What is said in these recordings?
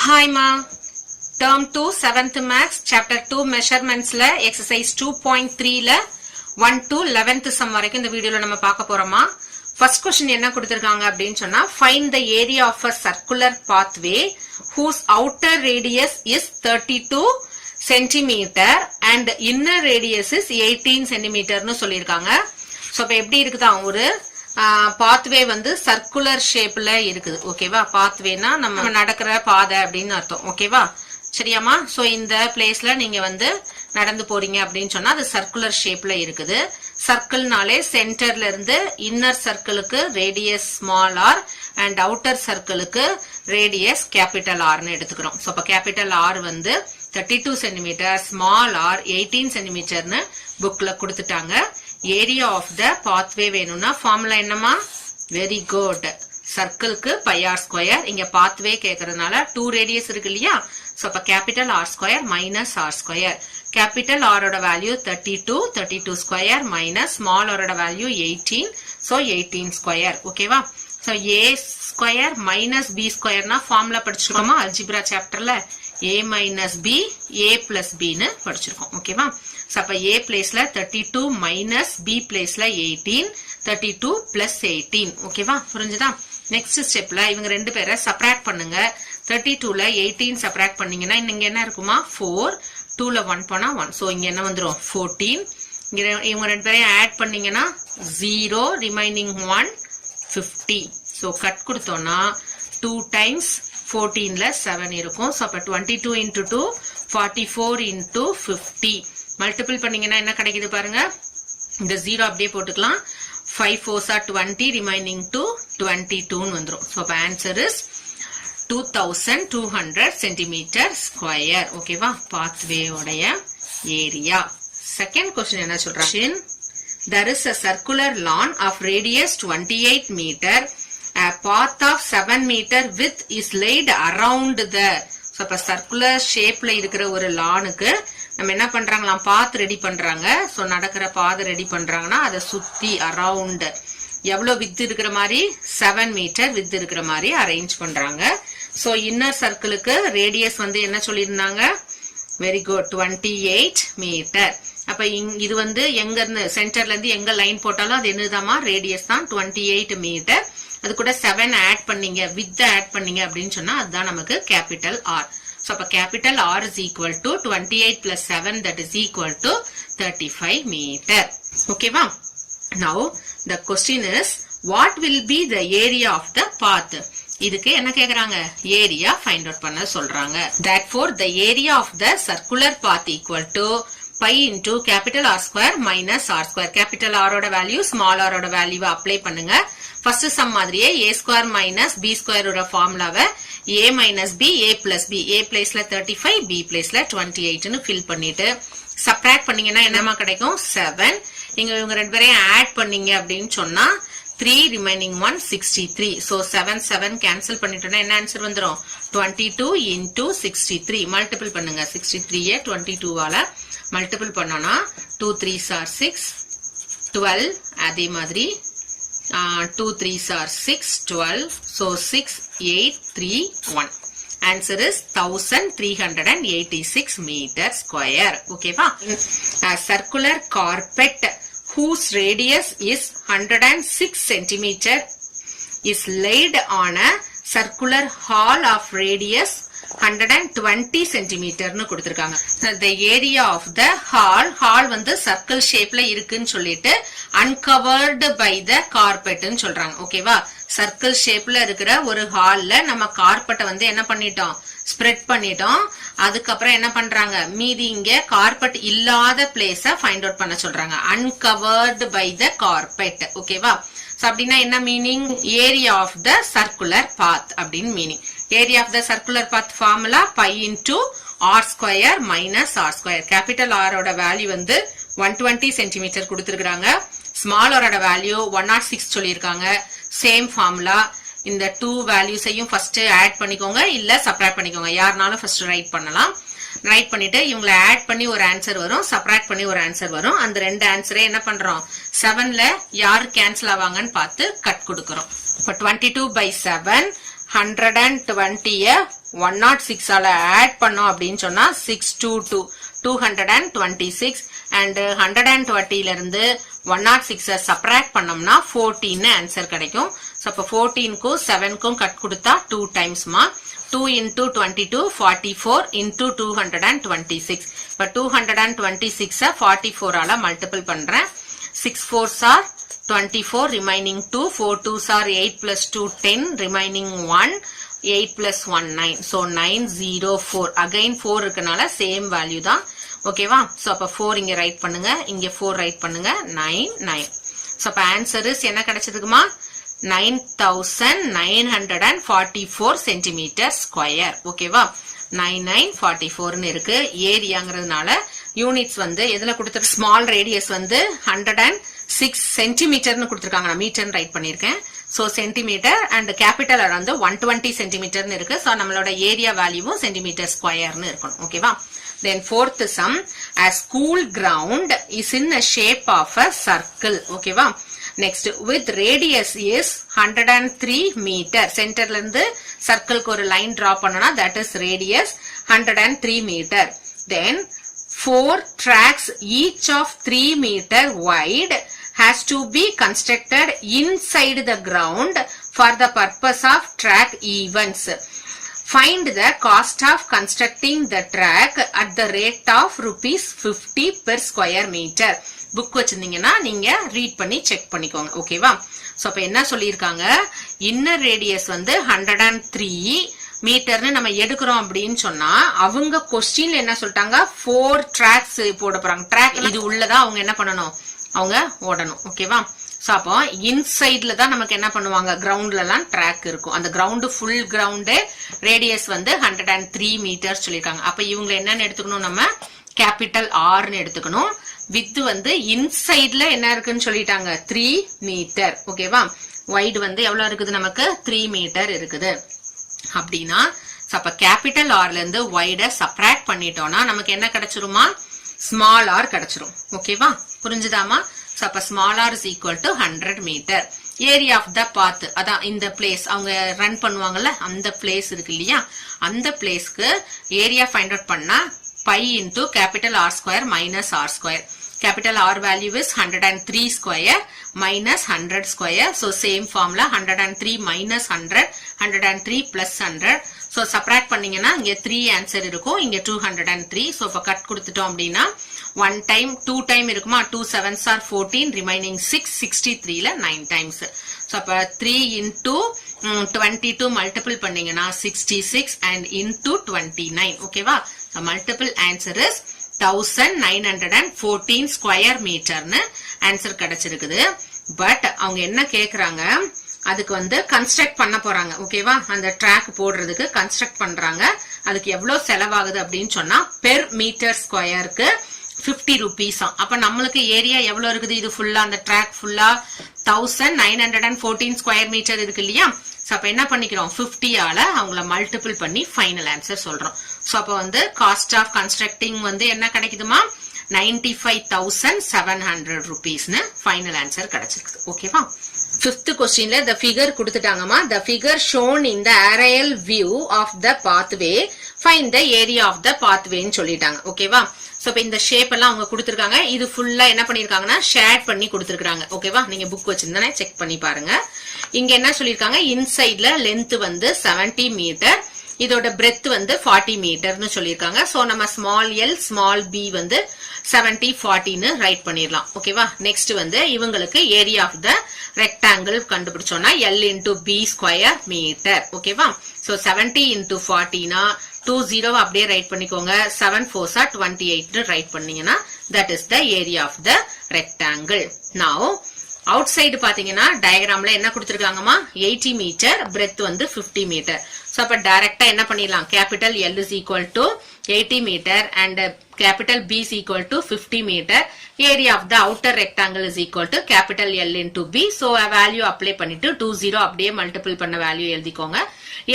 Hi ma. Term 2 7th max chapter 2 measurements la exercise 2.3 la 1 to 11th sum வரைக்கும் இந்த வீடியோல நம்ம பார்க்க போறோமா. First question என்ன கொடுத்திருக்காங்க அப்படினு சொன்னா find the area of a circular pathway whose outer radius is 32 centimeter and inner radius is 18 centimeter னு சொல்லிருக்காங்க. சோ இப்ப எப்படி இருக்குதா ஒரு பாத்வே வந்து சர்க்குலர் ஷேப்ல இருக்குது. ஓகேவா? பாத்வேனா நம்ம நடக்கிற பாதை அப்படின்னு அர்த்தம். ஓகேவா? சரியாமா? சோ இந்த பிளேஸ்ல நீங்க வந்து நடந்து போறீங்க அப்படின்னு சொன்னா அது சர்க்குலர் ஷேப்ல இருக்குது. சர்க்கிள்னாலே சென்டர்ல இருந்து இன்னர் சர்க்கிளுக்கு radius small r and outer சர்க்கிளுக்கு ரேடியஸ் கேபிட்டல் ஆர்னு எடுத்துக்கிறோம். சோ அப்ப கேபிட்டல் ஆர் வந்து 32 சென்டிமீட்டர், ஸ்மால் ஆர் 18 சென்டிமீட்டர்னு புக்ல கொடுத்துட்டாங்க. ஏரியா ஆஃப் த பாத்வே வேணும்னா ஃபார்முலா என்னமா? Very good. சர்க்கிள்க்கு பை ஆர் ஸ்கொயர். இங்க பாத்வே கேக்குறதுனால 2 ரேடியஸ் இருக்கு இல்லையா? சோ அப்ப capital R square minus R square. Capital ஆரோட வேல்யூ 32 ஸ்கொயர் மைனஸ் ஸ்மால் ஆரோட வேல்யூ 18, சோ 18 ஸ்கொயர். ஓகேவா? So a square minus b ஸ்கொயர்னா ஃபார்முலா படிச்சிருக்கோமா அல்ஜிப்ரா சாப்டர்ல? a minus b a plus b னு படிச்சிருக்கோம். ஓகேவா? சோ அப்ப a பிளேஸ்ல 32 மைனஸ் b பிளேஸ்ல 18, 32 plus 18. ஓகேவா? புரிஞ்சுதா? நெக்ஸ்ட் ஸ்டெப்ல இவங்க ரெண்டு பேரை சப்ராக்ட் பண்ணுங்க. 32ல 18 சப்ராக்ட் பண்ணீங்கன்னா இங்க என்ன இருக்குமா? 4, 2ல 1 போனா 1. சோ இங்க என்ன வந்துரும்? 14. இவங்க ரெண்டு பேரையும் ஆட் பண்ணீங்கன்னா 0, ரிமைனிங் 1, 50. சோ கட் கொடுத்தோம்னா 2 times 14ல 7 இருக்கும். சோ அப்ப 22 into 2 44 into 50 மல்டிபிள் பண்ணீங்கன்னா என்ன கிடைக்குது பாருங்க. இந்த 0 அப்படியே போட்டுக்கலாம். 5 4s are 20, ரிமைனிங் 2 22 னு வந்துரும். சோ அப்ப ஆன்சர் இஸ் 2200 சென்டிமீட்டர் ஸ்கொயர். ஓகேவா? பாத்வே உடைய ஏரியா. செகண்ட் क्वेश्चन என்ன சொல்றாங்க? There is a circular lawn of radius 28 meter. A path of 7 meter width is laid around the. So அப்ப சர்க்குலர் ஷேப்ல இருக்கிற ஒரு லானுக்கு நம்ம என்ன பண்றாங்களாம்? பாத் ரெடி பண்றாங்க. சோ நடக்கிற பாதை ரெடி பண்றாங்கன்னா அதை சுத்தி அரவுண்ட் எவ்வளவு வித் இருக்கிற மாதிரி 7 மீட்டர் வித் இருக்கிற மாதிரி அரேஞ்ச் பண்றாங்க. சோ இன்னர் சர்க்கிளுக்கு ரேடியஸ் வந்து என்ன சொல்லியிருந்தாங்க? Very good, 28 metre. அப்ப இது வந்து எங்க இருந்து சென்டர்ல இருந்து எங்க லைன் போட்டாலும் அது என்னதாமா? ரேடியஸ் தான் 28 மீட்டர். அது கூட 7 ஆட் பண்ணீங்க, வித் ஆட் பண்ணீங்க அப்படின்னு சொன்னா அதுதான் நமக்கு கேபிட்டல் ஆர். சோ அப்ப capital R is equal to 28 plus 7, that is equal to 35 meter. ஓகேவா? Now the question is what will be the area of the path? இதுக்கு என்ன கேக்குறாங்க? ஏரியா ஃபைண்ட் அவுட் பண்ண சொல்றாங்க. Therefore the area of the circular path equal to pi into capital R square minus R square. capital R ஓட value small R ஓட value apply பண்ணுங்க. First sum மாதிரியே a square minus b square ஓட ஃபார்முலாவை a minus b a plus b, a பிளேஸ்ல 35 b பிளேஸ்ல 28 னு fill பண்ணிட்டு சப்ட்ராக்ட் பண்ணீங்கன்னா என்னமா கிடைக்கும்? 7. நீங்க இவங்க ரெண்டு பேரையும் ஆட் பண்ணீங்க அப்படின்னு சொன்னா 3, ரிமைனிங் 1, 63. சோ 7 7 கேன்சல் பண்ணிட்டோம்னா என்ன ஆன்சர் வந்துரும்? 22 into 63 மல்டிபிள் பண்ணுங்க. 63 22 வால மல்டிபிள் பண்ணோம்னா 2 3s are 6, 12. அதே மாதிரி 2 3s are 6, 12. so 6 8 3 1. answer is 1386 meter square. ஓகேவா? circular carpet whose radius is 106 centimeter is laid on a circular hall of radius 120 centimeter னு கொடுத்திருக்காங்க. the area of the hall வந்து circle ஷேப்ல இருக்குன்னு சொல்லிட்டு uncovered by the carpet னு சொல்றாங்க. ஓகேவா? சர்க்கிள் ஷேப்ல இருக்கிற ஒரு ஹால்ல நம்ம கார்பெட்டை வந்து என்ன பண்ணிட்டோம்? ஸ்ப்ரெட் பண்ணிட்டோம். அதுக்கப்புறம் என்ன பண்றாங்க? மீதி இங்க கார்பெட் இல்லாத பிளேஸ ஃபைண்ட் அவுட் பண்ண சொல்றாங்க. uncovered by the carpet. ஓகேவா? சோ அப்படின்னா என்ன meaning? Area of the circular path அப்படின்னு meaning. Area of the circular path formula pi into r square minus R square. Capital ஆரோட வேல்யூ வந்து 120 சென்டிமீட்டர் கொடுத்திருக்காங்க. ஸ்மால் ஆரோட வேல்யூ 106 சொல்லியிருக்காங்க. Same formula. இந்த 2 வேல்யூஸையும் ஃபர்ஸ்ட் ஆட் பண்ணிக்கோங்க, இல்ல சப்ட்ராக்ட் பண்ணிக்கோங்க. யாருனாலும் ஃபர்ஸ்ட் ரைட் பண்ணலாம். ரைட் பண்ணிட்டு இவங்களை ஆட் பண்ணி ஒரு ஆன்சர் வரும், சப்ட்ராக்ட் பண்ணி ஒரு ஆன்சர் வரும். அந்த ரெண்டு ஆன்சரே என்ன பண்றோம்? 7ல யாரு கேன்சல் ஆவாங்கன்னு பார்த்து கட் கொடுக்கறோம். இப்ப 22 by 7 120 106 ஆல ஆட் பண்ணோம் அப்படின்னு சொன்னா 622 226 and 120 ல இருந்து 106 சப்ராக்ட் பண்ணோம்னா 14 ஆன்சர் கிடைக்கும். சோ அப்ப 14க்கும் 7க்கும் கட் கொடுத்தா 2 டைம்ஸ்மா 2 into 22 44 into 226. இப்ப 226 44 ஆல மல்டிபிள் பண்றேன். 6 4s are 24, remaining 2, 4 2s are 8 plus 2 10, remaining 1, 8 plus 1 9. So 904. Again 4 இருக்கனால same value தான். ஓகேவா? So அப்ப 4 இங்க ரைட் பண்ணுங்க, இங்க 4 ரைட் பண்ணுங்க, 9 9. So அப்ப answer is என்ன கிடைச்சதுக்குமா? 9944 centimeter square. ஓகேவா? 9944 ன்னு இருக்கு. ஏரியாங்கிறதுனால யூனிட்ஸ் வந்து எதுல கொடுத்திருக்க ஸ்மால் ரேடியஸ் வந்து 106 சென்டிமீட்டர்னு கொடுத்திருக்காங்க. நான் மீட்டர் ரைட் பண்ணிருக்கேன். சோ சென்டிமீட்டர் அண்ட் கேபிட்டல் வந்து 120 சென்டிமீட்டர்னு இருக்கு. சோ நம்மளோட ஏரியா வேல்யூவும் சென்டிமீட்டர் ஸ்கொயர்னு இருக்கணும். ஓகேவா? Then fourth sum, a school ground is in the shape of a circle. ஓகேவா? Next, with radius is 103 meter. Centerல இருந்து சர்க்கிள்க்கு ஒரு லைன் டிரா பண்ணனா that is radius 103 meter. Then 4 tracks each of 3 meter wide has to be constructed inside the ground for the purpose of track events. Find the cost of constructing the track at the rate of rupees 50 per square meter. Book வச்சிருந்தீங்கன்னா நீங்க read பண்ணி check பண்ணிக்கோங்க. ஓகேவா? So அப்ப என்ன சொல்லியிருக்காங்க, inner radius வந்து 103 மீட்டர்னு நம்ம எடுக்கிறோம் அப்படின்னு சொன்னா அவங்க கொஸ்டின்ல என்ன சொல்லிட்டாங்க, 4 ட்ராக்ஸ் போட போறாங்க. ட்ராக் இது உள்ளதான் அவங்க என்ன பண்ணணும், அவங்க ஓடணும். ஓகேவா? சோ அப்போ இன்சைட்ல தான் நமக்கு என்ன பண்ணுவாங்க, கிரவுண்ட்ல எல்லாம் ட்ராக் இருக்கும். அந்த கிரவுண்ட் ஃபுல் கிரவுண்ட் ரேடியஸ் வந்து 103 மீட்டர் சொல்லிருக்காங்க. அப்ப இவங்க என்னன்னு எடுத்துக்கணும், நம்ம கேபிட்டல் ஆர்னு எடுத்துக்கணும். வித் வந்து இன்சைட்ல என்ன இருக்குன்னு சொல்லிட்டாங்க, 3 மீட்டர். ஓகேவா? வைடு வந்து எவ்வளவு இருக்குது, நமக்கு 3 மீட்டர் இருக்குது. அப்படின்னா அப்ப கேபிட்டல் ஆர்ல இருந்து வைட சப்ராக்ட் பண்ணிட்டோம்னா நமக்கு என்ன கிடைச்சிருமா, ஸ்மால் ஆர் கிடைச்சிரும். ஓகேவா? புரிஞ்சுதாமா? அப்ப small r is equal to 100 metre. Area of the path, அதான் இந்த பிளேஸ் அவங்க ரன் பண்ணுவாங்கல்ல, அந்த பிளேஸ் இருக்கு இல்லையா, அந்த பிளேஸ்க்கு ஏரியா ஃபைண்ட் அவுட் பண்ணா pi into capital R square minus R square. Capital R value is 103 square minus 100 square. So same formula 103 minus 100, 103 plus 100. So subtract பண்ணீங்கன்னா இங்க 3 answer இருக்கும், இங்க 203. So இப்ப கட் கொடுத்துட்டோம் அப்படின்னா 1 time 2 time இருக்குமா, 2 7s are 14, remaining 6, 63 ல 9 times. So அப்ப 3 into 22 multiple பண்ணீங்கன்னா 66 and into 29. ஓகேவா? So multiple answer is 1914 square மீட்டர்னு ஆன்சர் கிடைச்சிருக்குது. பட் அவங்க என்ன கேக்குறாங்க, அதுக்கு வந்து கன்ஸ்ட்ரக்ட் பண்ண போறாங்க. ஓகேவா? அந்த ட்ராக் போடுறதுக்கு கன்ஸ்ட்ரக்ட் பண்றாங்க. அதுக்கு எவ்வளவு செலவாகுது அப்படின்னு சொன்னா பெர் மீட்டர் ஸ்கொயருக்கு 50 rupees. அப்ப நம்மளுக்கு ஏரியா எவ்வளவு இருக்குது, இது ஃபுல்லா அந்த ட்ராக் ஃபுல்லா 1914 ஸ்கொயர் மீட்டர் இருக்கு இல்லையா. அப்ப என்ன பண்ணிக்கிறோம், 50 ஆல அவங்கள மல்டிபிள் பண்ணி ஃபைனல் ஆன்சர் சொல்றோம். சோ அப்ப வந்து காஸ்ட் ஆஃப் கன்ஸ்ட்ரக்டிங் வந்து என்ன கிடைக்குதுமா, 95,700 rupeesனு ஃபைனல் ஆன்சர் கிடைச்சிருக்கு. ஓகேவா? 5th கொஸ்டின்ல the figure கொடுத்துட்டாங்கம்மா. The figure shown in the aerial view of the pathway, find the area of the pathway ன்னு சொல்லிட்டாங்க. ஓகேவா? சோ இப்ப இந்த ஷேப் எல்லாம் அவங்க கொடுத்திருக்காங்க. இது ஃபுல்லா என்ன பண்ணிருக்காங்கன்னா ஷேட் பண்ணி கொடுத்திருக்காங்க. ஓகேவா? நீங்க புக் வச்சிருந்தா செக் பண்ணி பாருங்க. இங்க என்ன சொல்லிருக்காங்க, இன்சைட்ல லென்த் வந்து 70 மீட்டர், இதோட பிரெத் வந்து 40 மீட்டர்னு சொல்லிருக்காங்க. சோ நம்ம ஸ்மால் எல் ஸ்மால் பி வந்து 70 40ன்னு ரைட் பண்ணிடலாம். ஓகேவா? நெக்ஸ்ட் வந்து இவங்களுக்கு ஏரியா ஆஃப் த ரெக்டாங்கிள் கண்டுபிடிச்சோம்னா l into b square metre. ஓகேவா? சோ 70 இன்டூ 40னா 20 அப்படியே ரைட் பண்ணிக்கோங்க. 7 4s are 28 ரைட் பண்ணீங்கன்னா that is the area of the rectangle. Now outside பாத்தீங்கன்னா டயக்ராம்ல என்ன கொடுத்திருக்காங்கம்மா, 80 மீட்டர், பிரெத் வந்து 50 மீட்டர். சோ அப்ப டைரக்டா என்ன பண்ணிடலாம், capital L is equal to 80 metre and capital B is equal to 50 meter. Area of the outer rectangle is equal to capital L into B. So a value apply பண்ணிட்டு 20 அப்படியே multiple பண்ண value எழுதிக்கோங்க.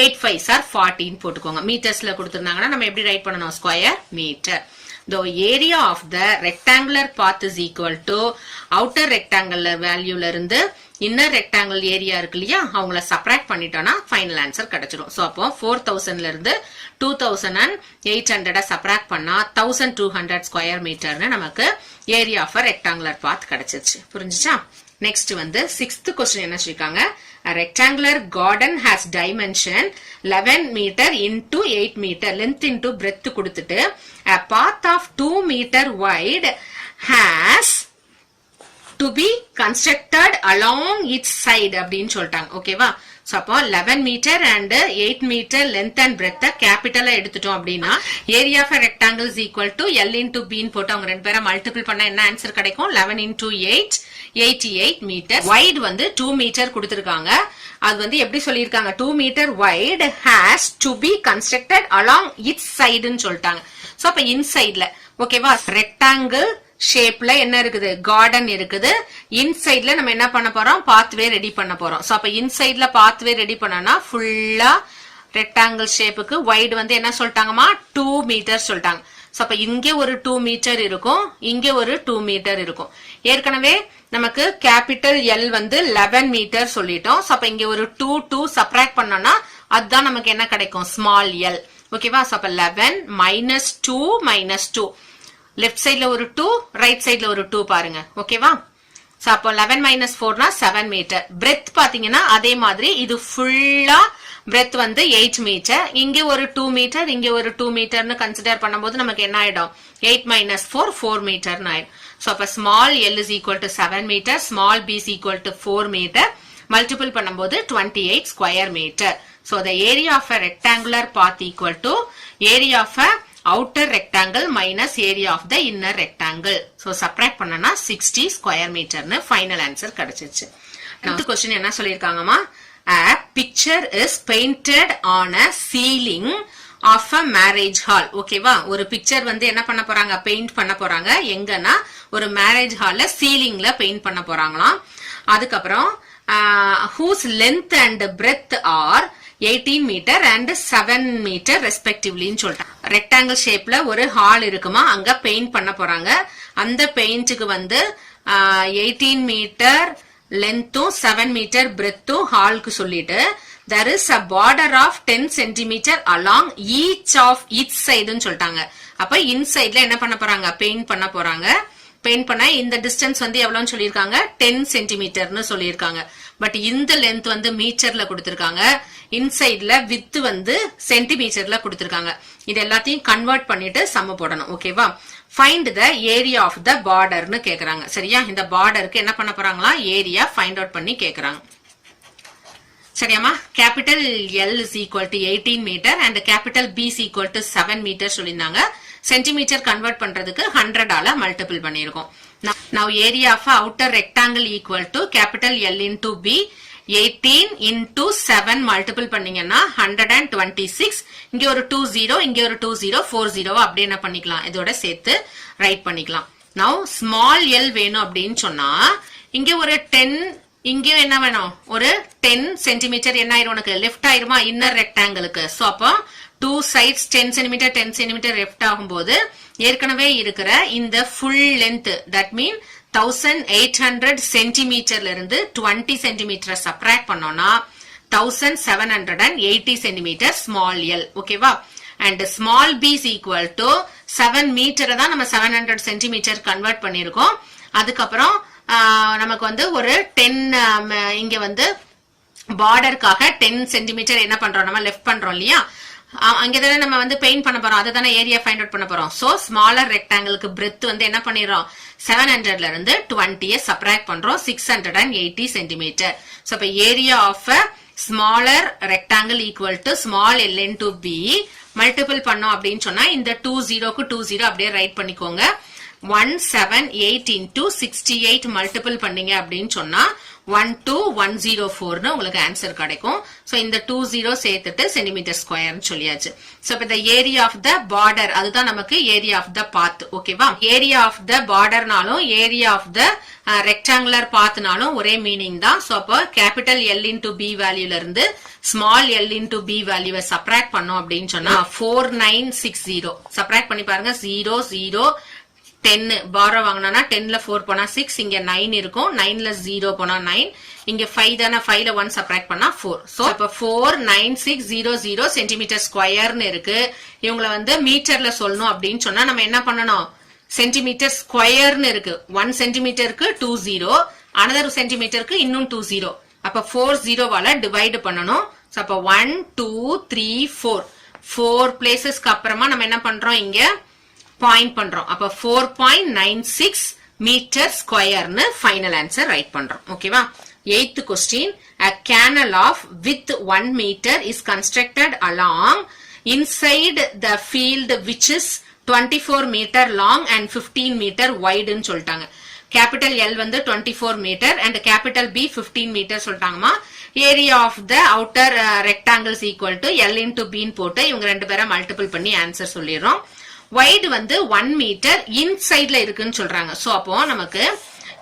8 5s are 14 போட்டுக்கோங்க. மீட்டர்ஸ்ல கொடுத்திருந்தாங்கன்னா நம்ம எப்படி write பண்ணணும், square metre. the area of the rectangular path is equal to outer rectangular value ல இருந்து inner rectangle area இருக்கு இல்லையா அவங்கள சப்ராக்ட் பண்ணிட்டோம்னா ஃபைனல் ஆன்சர் கிடைச்சிடும். சோ அப்போ 4000ல இருந்து 2800 சப்ராக்ட் பண்ணா 1200 ஸ்கொயர் மீட்டர்னு நமக்கு ஏரியா ஆஃப் ரெக்டாங்குலர் பாத் கிடைச்சிருச்சு. புரிஞ்சுச்சா? நெக்ஸ்ட் வந்து 6th கொஸ்டின் என்ன சொல்லிருக்காங்க? A rectangular garden has dimension 11 meter into 8 meter length into breadth கொடுத்துட்டு a path of 2 meter wide has to be constructed along its side அப்படின்னு சொல்லிட்டாங்க. ஓகேவா? சோ அப்போ 11 meter and 8 meter length and breadth கேபிட்டலா எடுத்துட்டோம் அப்படின்னா area of rectangle is equal to L into B ன்னு போட்டு அவங்க ரெண்டு பேரை மல்டிபிள் பண்ணா என்ன ஆன்சர் கிடைக்கும்? 11 into 8 88 மீட்டர். வைட் வந்து 2 மீட்டர் கொடுத்திருக்காங்க. அது வந்து எப்படி சொல்லியிருக்காங்க? 2 metre wide has to be constructed along its சைடுன்னு சொல்லிட்டாங்க. சோ அப்ப இன்சைட்ல ஓகேவா ரெக்டாங்கிள் ஷேப்ல என்ன இருக்குது? கார்டன் இருக்குது. இன்சைட்ல நம்ம என்ன பண்ண போறோம்? பாத்வே ரெடி பண்ண போறோம். சோ அப்ப இன்சைட்ல பாத்வே ரெடி பண்ணனா ஃபுல்லா ரெக்டாங்கிள் ஷேப்புக்கு வைட் வந்து என்ன சொல்லிட்டாங்கமா? 2 மீட்டர் சொல்லிட்டாங்க. சோ அப்ப இங்க ஒரு 2 மீட்டர் இருக்கும், இங்க ஒரு 2 மீட்டர் இருக்கும். ஏற்கனவே நமக்கு கேபிட்டல் L வந்து 11 மீட்டர் சொல்லிட்டோம். சோ அப்ப இங்க ஒரு 2 சப்ராக்ட் பண்ணோம்னா அதுதான் நமக்கு என்ன கிடைக்கும்? Small L. ஓகேவா? சோ அப்ப 11 minus 2 minus 2 லெஃப்ட் சைட்ல ஒரு 2 ரைட் சைட்ல ஒரு 2 பாருங்க. ஓகேவா? சோ அப்போ 11 minus 4 7 மீட்டர். பிரெத் பாத்தீங்கன்னா அதே மாதிரி இது ஃபுல்லா பிரெத் வந்து 8 மீட்டர். இங்க ஒரு 2 மீட்டர், இங்க ஒரு 2 மீட்டர்னு கன்சிடர் பண்ணும்போது நமக்கு என்ன ஆயிடும்? 8 minus 4 4 மீட்டர்னு ஆயிடும். சோ அப்ப small L is equal to 7 metre, small B is equal to 4 metre. Multiple பண்ணும்போது 28 square metre. So the area of a rectangular path equal to area of a outer rectangle minus area of the inner rectangle. So subtract பண்ணனா 60 square meter னு final answer கிடைச்சிருச்சு. அடுத்த question என்ன சொல்லிருக்காங்கமா? A picture is painted on a ceiling of a marriage hall. ஓகேவா? ஒரு picture வந்து என்ன பண்ண போறாங்க? பெயிண்ட் பண்ண போறாங்க. எங்கன்னா ஒரு மேரேஜ் ஹால்ல சீலிங்ல பெயிண்ட் பண்ண போறாங்களாம். அதுக்கப்புறம் whose length and breadth are 18 metre and 7 metre ரெஸ்பெக்டிவ்லின்னு சொல்லிட்டாங்க. ரெக்டாங்கிள் ஷேப்ல ஒரு ஹால் இருக்குமா, அங்க பெயிண்ட் பண்ண போறாங்க. அந்த பெயிண்ட்க்கு வந்து 18 மீட்டர் லென்த்தும் 7 மீட்டர் பிரெத்தும் ஹாலுக்கு சொல்லிட்டு there is a border of 10 centimeter along each of each sideன்னு சொல்லிட்டாங்க. அப்ப இன்சைட்ல என்ன பண்ண போறாங்க? பெயிண்ட் பண்ண போறாங்க. பெயிண்ட் பண்ண இந்த டிஸ்டன்ஸ் வந்து எவ்வளவுன்னு சொல்லியிருக்காங்க? 10 சென்டிமீட்டர்னு சொல்லியிருக்காங்க. பட் இந்த லென்த் வந்து மீட்டர்ல கொடுத்திருக்காங்க. இன்சைட்ல வித் வந்து சென்டிமீட்டர்ல கொடுத்திருக்காங்க. இது எல்லாத்தையும் கன்வெர்ட் பண்ணிட்டு சம்ம போடணும். ஓகேவா? Find the area of the பார்டர்னு கேக்குறாங்க. சரியா? இந்த பார்டருக்கு என்ன பண்ண போறாங்களா? ஏரியா ஃபைண்ட் அவுட் பண்ணி கேக்குறாங்க. சரியாமா? Capital L is equal to 18 metre and capital B is equal to 7 metre சொல்லியிருந்தாங்க. சென்டிமீட்டர் கன்வெர்ட் பண்றதுக்கு 100 ஆல மல்டிபிள் பண்ணிருக்கோம். Now area of outer rectangle equal to capital L into B 18 into 7 multiple பண்ணீங்கன்னா 126. இங்க ஒரு 20, இங்க ஒரு 20, 40 அப்படி என்ன பண்ணிக்கலாம்? இதோட சேர்த்து ரைட் பண்ணிக்கலாம். Now small L வேணும் அப்படின்னு சொன்னா இங்க ஒரு 10, இங்க என்ன வேணும்? ஒரு 10 சென்டிமீட்டர் என்ன ஆயிரும்? உனக்கு லெஃப்ட் ஆயிருமா இன்னர் ரெக்டாங்கிளுக்கு. சோ அப்போ 2 sides 10 சென்டிமீட்டர் 10 சென்டிமீட்டர் லெஃப்ட் ஆகும்போது ஏற்கனவே இருக்கிற இந்த ஃபுல் லென்த் தட் மீன் 1800 சென்டிமீட்டர்ல இருந்து 20 சென்டிமீட்டர் சப்ராக்ட் பண்ணோம்னா 1780 சென்டிமீட்டர் ஸ்மால் L. ஓகேவா? And small B is equal to 7 மீட்டரை தான் நம்ம 700 சென்டிமீட்டர் கன்வெர்ட் பண்ணிருக்கோம். அதுக்கப்புறம் நமக்கு வந்து ஒரு 10 இங்க வந்து பார்டருக்காக 10 சென்டிமீட்டர் என்ன பண்றோம்? நம்ம லெஃப்ட் பண்றோம் இல்லையா? அங்கதானே நம்ம வந்து பெயிண்ட் பண்ண போறோம். அதுதானே ஏரியா ஃபைண்ட் அவுட் பண்ண போறோம். சோ ஸ்மாலர் ரெக்டாங்கிளுக்கு பிரெத் வந்து என்ன பண்ணிடுறோம்? 700ல இருந்து 20 சப்ராக்ட் பண்றோம். 680 சென்டிமீட்டர். சோ இப்ப area of smaller rectangle equal to small L into B multiple பண்ணோம் அப்படின்னு சொன்னா இந்த 20க்கு 20 அப்படியே ரைட் பண்ணிக்கோங்க. 178 into 68 மல்டிபிள் பண்ணீங்க அப்படின்னு சொன்னா 12104 உங்களுக்கு ஆன்சர் கிடைக்கும். சோ இந்த 20 சேர்த்துட்டு சென்டிமீட்டர் ஸ்கொயர் சொல்லியாச்சு. சோ இப்ப இந்த ஏரியா ஆஃப் த பார்டர் அதுதான் நமக்கு ஏரியா ஆஃப் த பாத். ஓகேவா? ஏரியா ஆஃப் த பார்டர்னாலும் ஏரியா ஆஃப் த ரெக்டாங்குலர் பாத்னாலும் ஒரே மீனிங் தான். சோ அப்ப கேபிட்டல் எல் இன்டு பி வேல்யூல இருந்து ஸ்மால் எல் இன்டு பி வேல்யூவை சப்ராக்ட் பண்ணோம் அப்படின்னு சொன்னா 4960 சப்ராக்ட் பண்ணி பாருங்க. 0 0 10 பாரோ வாங்கினா 10ல 4 போனா 6, இங்க 9 இருக்கும், 9ல 0 போனா 9, இங்க 5 தானே, 5ல 1 சப்ராக்ட் பண்ணா 4. சோ இப்ப 49600 சென்டிமீட்டர் ஸ்கொயர்னு இருக்கு. இவங்கள வந்து மீட்டர்ல சொல்லணும் அப்படின்னு சொன்னா நம்ம என்ன பண்ணணும்? சென்டிமீட்டர் ஸ்கொயர்னு இருக்கு. 1 சென்டிமீட்டருக்கு 20, அனதர் சென்டிமீட்டருக்கு இன்னும் 20. அப்ப 40வால டிவைட் பண்ணணும். சோ அப்ப 1 2 3 4 பிளேசஸ்க்கு அப்புறமா நம்ம என்ன பண்றோம்? இங்க பாயிண்ட் பண்றோம். அப்ப 4.96 மீட்டர் ஸ்கொயர்னு ஃபைனல் ஆன்சர் ரைட் பண்றோம். ஓகேவா? 8th question. A canal of width 1 meter is constructed along inside the field which is 24 meter long and 15 meter wide ன்னு சொல்லிட்டாங்க. கேபிட்டல் எல் வந்து 24 metre and capital b 15 metre சொல்லிட்டாங்கம்மா. Area of the outer rectangles equal to l into பின்னு போட்டு இவங்க ரெண்டு பேரை multiple பண்ணி ஆன்சர் சொல்லிடுறோம். வைடு வந்து 1 மீட்டர் இன்சைட்ல இருக்குன்னு சொல்றாங்க. சோ அப்போ நமக்கு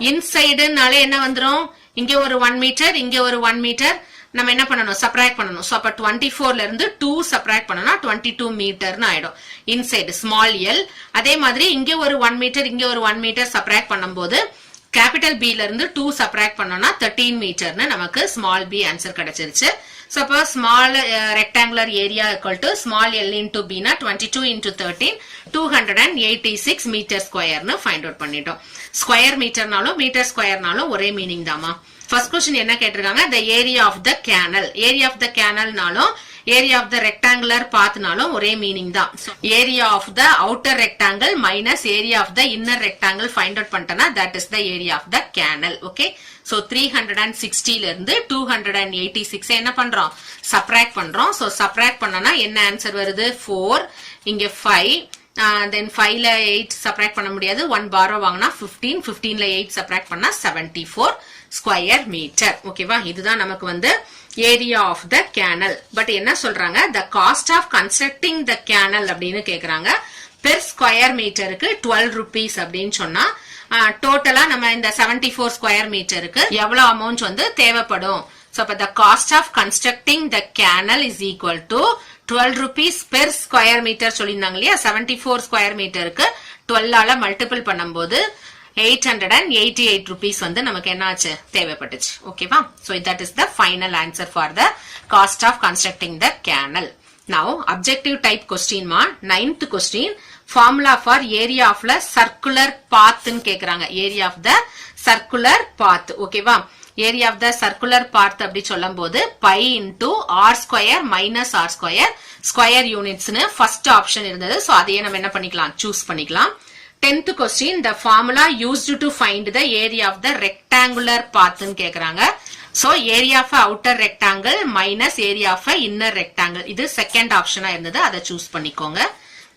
இன்சைடுனாலே என்ன வந்துரும்? இங்க ஒரு 1 மீட்டர், இங்க ஒரு 1 மீட்டர் நம்ம என்ன பண்ணணும்? சப்ராக்ட் பண்ணணும். சோ அப்ப 24ல இருந்து 2 சப்ராக்ட் பண்ணனா 22 மீட்டர்னு ஆயிடும் இன்சைடு ஸ்மால் எல். அதே மாதிரி இங்க ஒரு 1 மீட்டர், இங்க ஒரு 1 மீட்டர் சப்ராக்ட் பண்ணும்போது கேபிட்டல் பி ல இருந்து 2 சப்ராக்ட் பண்ணோம்னா 13 மீட்டர்னு நமக்கு ஸ்மால் பி ஆன்சர் கிடைச்சிருச்சு. சோ அப்ப small rectangular area equal to small L into B னா 22 into 13 286 மீட்டர் ஸ்கொயர்னு ஃபைண்ட் அவுட் பண்ணிட்டோம். ஸ்கொயர் மீட்டர்னாலும் மீட்டர் ஸ்கொயர்னாலும் ஒரே மீனிங் தாமா. ஃபர்ஸ்ட் क्वेश्चन என்ன கேட்டிருக்காங்க? the area of the canal. Area of the கேனல்னாலும் ஏரியா ஆஃப் த ரெக்டாங்குலர் பாத்னாலும் ஒரே மீனிங் தான். Area of the outer rectangle minus area of the inner rectangle find out பண்ணிட்டனா that is the area of the canal. Okay? So 360ல இருந்து 286 என்ன பண்றோம்? Subtract பண்றோம். சோ சப்ராக்ட் பண்ணனா என்ன ஆன்சர் வருது? 4, இங்க 5, then 5ல 8 சப்ராக்ட் பண்ண முடியாது, 1 பாரோ வாங்கினா 15, 15ல 8 சப்ராக்ட் பண்ணா 74 ஸ்கொயர் மீட்டர். ஓகேவா? இதுதான் நமக்கு வந்து area of the canal. But என்ன சொல்றாங்க? the cost of constructing the canal அப்படின்னு கேக்குறாங்க. பெர் ஸ்கொயர் மீட்டருக்கு 12 rupees அப்படின்னு சொன்னா டோட்டலா நம்ம இந்த 74 ஸ்கொயர் மீட்டருக்கு எவ்வளவு அமௌண்ட் வந்து தேவைப்படும்? சோ அப்ப the cost of constructing the canal is equal to 12 rupees per square metre சொல்லியிருந்தாங்க இல்லையா? 74 ஸ்கொயர் மீட்டருக்கு 12ஆல மல்டிபிள் பண்ணும்போது 888 rupees வந்து நமக்கு என்ன ஆச்சு? தேவைப்பட்டுச்சு. ஓகேவா? So that is the final answer for the cost of constructing the canal. Now objective type question ma 9th question. Formula for area of the circular path ன்னு கேக்குறாங்க. area of the circular path. ஓகேவா? area of the circular path அப்படி சொல்லும்போது pi into r square minus r square square units ன்னு first option இருந்தது. So அதையே நம்ம என்ன பண்ணிக்கலாம்? சூஸ் பண்ணிக்கலாம். 10th question. The formula used to find the area of the rectangular path ன்னு கேக்குறாங்க. So area of outer rectangle minus area of inner rectangle. இது செகண்ட் ஆப்ஷனா இருந்தது, அதை சூஸ் பண்ணிக்கோங்க.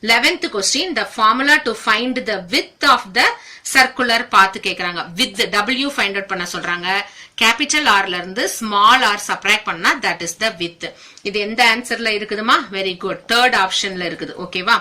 11th question. The formula to find the width of the circular path கேக்குறாங்க. width W find out பண்ண சொல்றாங்க. Capital ஆர்ல இருந்து ஸ்மால் ஆர் சப்ராக்ட் பண்ணா that is the width. இது எந்த ஆன்சர்ல இருக்குதுமா? வெரி குட், தேர்ட் ஆப்ஷன்ல இருக்குது. ஓகேவா?